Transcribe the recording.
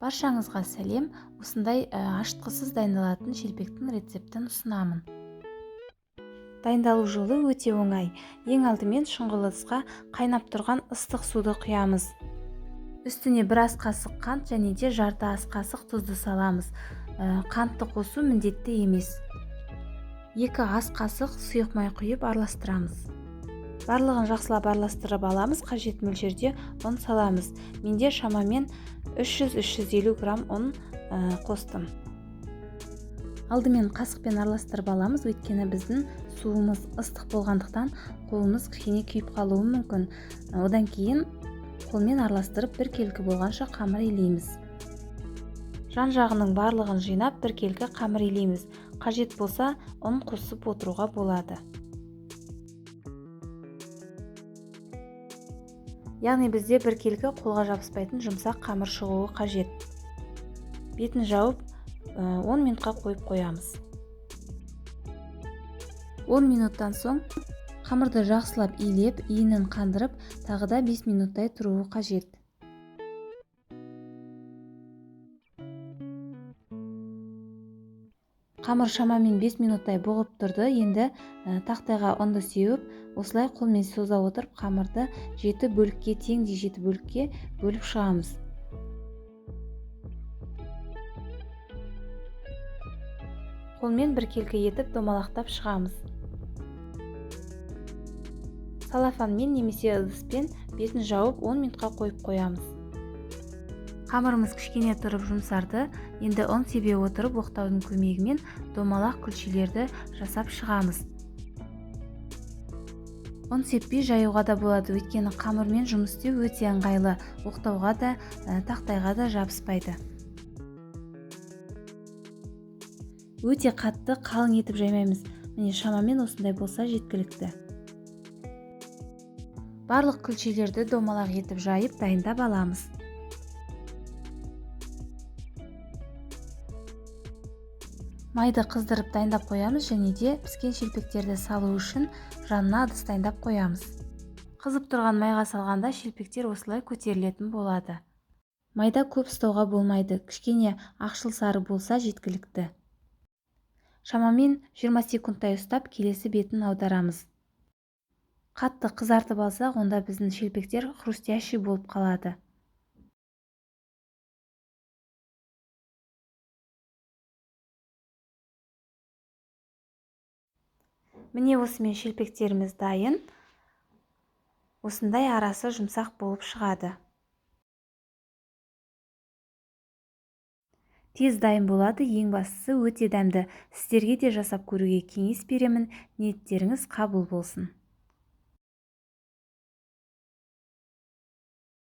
Баршаңызға сәлем. Осындай ашытқысыз дайындалатын шелпектің рецептін ұсынамын. Дайындалу жолы өте оңай. Ең алдымен шұңғыл ыдысқа қайнап тұрған ыстық суды құямыз. Үстіне бір ас қасық қант және де жарты ас қасық тұзды саламыз. Қантты қосу міндетті емес. 2 ас қасық сұйық май құйып араластырамыз. Барлығын жақсылап араластырып аламыз. Қажет мөлшерде ұн саламыз. Менде шамамен 300-350 грамм ұн қостым. Алдымен қасықпен араластырып аламыз, өйткені біздің суымыз ыстық болғандықтан қолымыз кішкене күйіп қалуы мүмкін. Одан кейін қолмен араластырып біркелкі болғанша қамыр илейміз. Жан жағының барлығын жинап біркелкі қамыр илейміз. Қажет болса ұн қосып отыруға болады. Яғни бізде біркелкі қолға жабыспайтын жұмсақ қамыр шығуы қажет. Бетін жауып 10 минутқа қойып қоямыз. 10 минуттан соң қамырды жақсылап илеп, иінін қандырып, тағы да 5 минуттай тұруы қажет. Қамыр шамамен 5 минуттай бұғып тұрды. Енді тақтайға ұнды сеуіп, осылай қолмен соза отырып қамырды 7 бөлікке, теңдей 7 бөлікке бөліп шығамыз. Қолмен біркелкі етіп домалақтап шығамыз. Салафанмен немесе ыдыспен бетін жауып 10 минутқа қойып қоямыз. Қамырымыз кішкене тұрып жұмсарды. Енді ұн себе отырып оқтаудың көмегімен домалақ күлшелерді жасап шығамыз. Ұн сеппей жаюға да болады, өйткені қамырмен жұмыс істеу өте ыңғайлы, оқтауға да, тақтайға да жабыспайды. Өте қатты, қалың етіп жаймаймыз. Міне шамамен осындай болса жеткілікті. Барлық күлшелерді домалақ етіп жайып дайындап аламыз. Майды қыздырып дайындап қоямыз және де піскен шелпектерді салу үшін жанына ыдыс дайындап қоямыз. Қызып тұрған майға салғанда шелпектер осылай көтерілетін болады. Майда көп ұстауға болмайды, кішкене ақшыл сары болса жеткілікті. Шамамен 20 секундтай ұстап, келесі бетін аударамыз. Қатты қызартып алсақ, онда біздің шелпектер хрустящий болып қалады. Міне осымен шелпектеріміз дайын. Осындай арасы жұмсақ болып шығады. Тез дайын болады, ең бастысы өте дәмді. Сіздерге де жасап көруге кеңес беремін. Ниеттеріңіз қабыл болсын.